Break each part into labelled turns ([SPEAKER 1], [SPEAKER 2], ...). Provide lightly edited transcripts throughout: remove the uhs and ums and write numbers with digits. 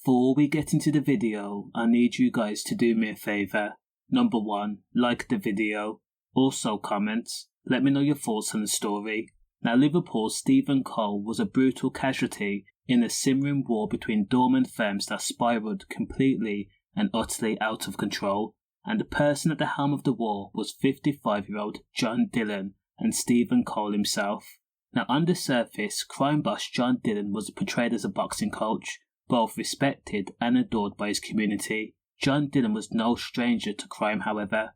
[SPEAKER 1] Before we get into the video, I need you guys to do me a favour. Number 1, like the video. Also comment. Let me know your thoughts on the story. Now, Liverpool's Stephen Cole was a brutal casualty in a simmering war between doorman firms that spiralled completely and utterly out of control, and the person at the helm of the war was 55-year-old John Dillion and Stephen Cole himself. Now, on the surface, crime boss John Dillion was portrayed as a boxing coach, both respected and adored by his community. John Dillion was no stranger to crime, however.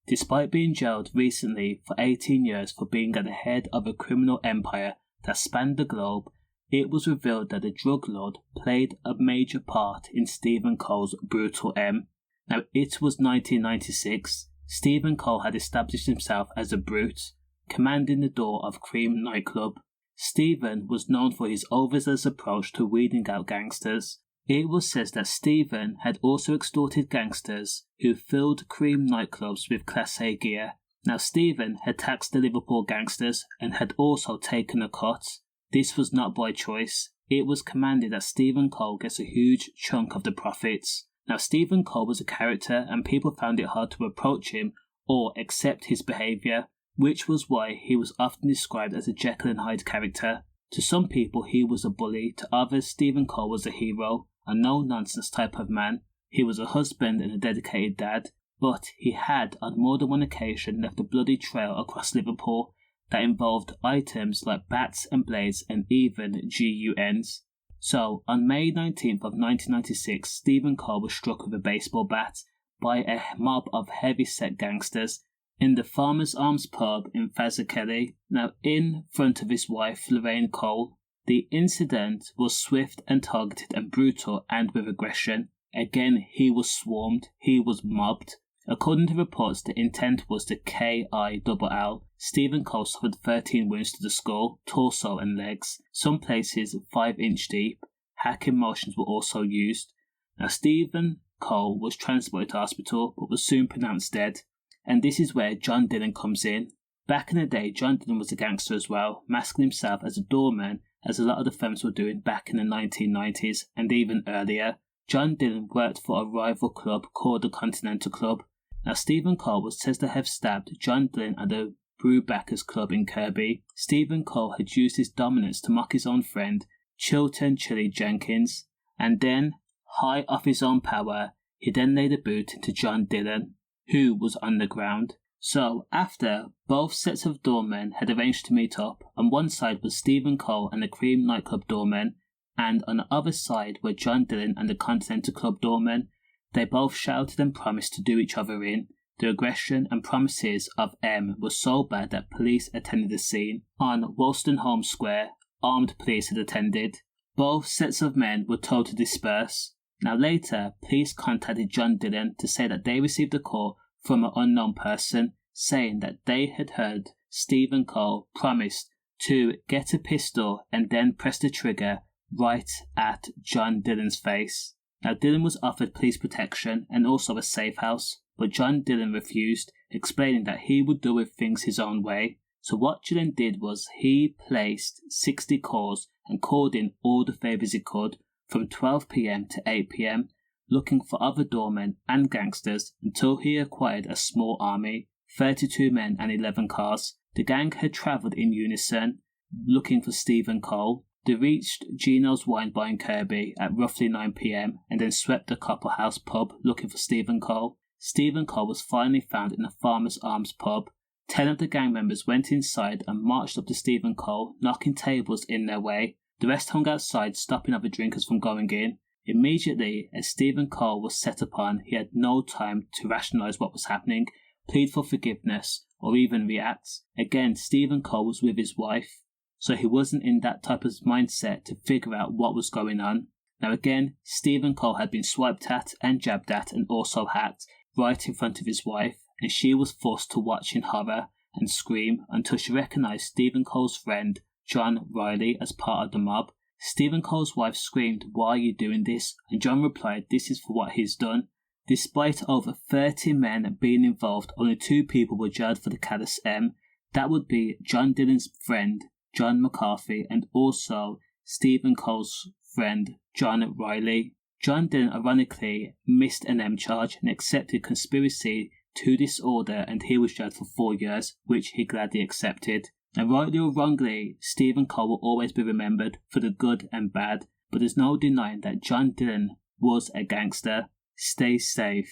[SPEAKER 1] Despite being jailed recently for 18 years for being at the head of a criminal empire that spanned the globe, it was revealed that the drug lord played a major part in Stephen Cole's brutal end. Now, it was 1996. Stephen Cole had established himself as a brute, commanding the door of Cream nightclub. Stephen was known for his overzealous approach to weeding out gangsters. It was said that Stephen had also extorted gangsters who filled Cream nightclubs with Class A gear. Now, Stephen had taxed the Liverpool gangsters and had also taken a cut. This was not by choice. It was commanded that Stephen Cole gets a huge chunk of the profits. Now, Stephen Cole was a character and people found it hard to approach him or accept his behaviour, which was why he was often described as a Jekyll and Hyde character. To some people he was a bully, to others Stephen Cole was a hero, a no-nonsense type of man. He was a husband and a dedicated dad, but he had on more than one occasion left a bloody trail across Liverpool that involved items like bats and blades and even guns. So, on May 19th of 1996, Stephen Cole was struck with a baseball bat by a mob of heavy-set gangsters in the Farmers Arms pub in Fazakerley, now in front of his wife Lorraine Cole. The incident was swift and targeted and brutal and with aggression. Again, he was swarmed, he was mobbed. According to reports, the intent was to KILL. Stephen Cole suffered 13 wounds to the skull, torso and legs, some places 5-inch deep. Hacking motions were also used. Now, Stephen Cole was transported to hospital but was soon pronounced dead. And this is where Jon Dillion comes in. Back in the day, Jon Dillion was a gangster as well, masking himself as a doorman, as a lot of the firms were doing back in the 1990s and even earlier. Jon Dillion worked for a rival club called the Continental Club. Now, Stephen Cole was said to have stabbed Jon Dillion at the Brewbackers Club in Kirby. Stephen Cole had used his dominance to mock his own friend, Chilton Chili Jenkins, and then, high off his own power, he then laid a boot into Jon Dillion, who was on the ground. So, after both sets of doormen had arranged to meet up, on one side was Stephen Cole and the Cream nightclub doormen, and on the other side were Jon Dillion and the Continental Club doormen. They both shouted and promised to do each other in. The aggression and promises of M were so bad that police attended the scene. On Wolstenholme Square, armed police had attended. Both sets of men were told to disperse. Now later, police contacted Jon Dillion to say that they received a call from an unknown person saying that they had heard Stephen Cole promised to get a pistol and then press the trigger right at Jon Dillion's face. Now, Dillion was offered police protection and also a safe house, but Jon Dillion refused, explaining that he would do with things his own way. So what Dillion did was he placed 60 calls and called in all the favours he could from 12 p.m. to 8 p.m, looking for other doormen and gangsters until he acquired a small army, 32 men and 11 cars. The gang had travelled in unison, looking for Stephen Cole. They reached Gino's Wine Bar in Kirby at roughly 9 p.m. and then swept the Copper House pub looking for Stephen Cole. Stephen Cole was finally found in the Farmers Arms pub. 10 of the gang members went inside and marched up to Stephen Cole, knocking tables in their way. The rest hung outside, stopping other drinkers from going in. Immediately, as Stephen Cole was set upon, he had no time to rationalise what was happening, plead for forgiveness, or even react. Again, Stephen Cole was with his wife, so he wasn't in that type of mindset to figure out what was going on. Now again, Stephen Cole had been swiped at and jabbed at and also hacked right in front of his wife, and she was forced to watch in horror and scream until she recognised Stephen Cole's friend, John Riley, as part of the mob. Stephen Cole's wife screamed, "Why are you doing this?" And John replied, "This is for what he's done." Despite over 30 men being involved, only 2 people were jailed for the callous M. That would be Jon Dillion's friend, John McCarthy, and also Stephen Cole's friend, John Riley. John Dillion ironically missed an M charge and accepted conspiracy to disorder, and he was jailed for 4 years, which he gladly accepted. And rightly or wrongly, Stephen Cole will always be remembered for the good and bad, but there's no denying that John Dillion was a gangster. Stay safe.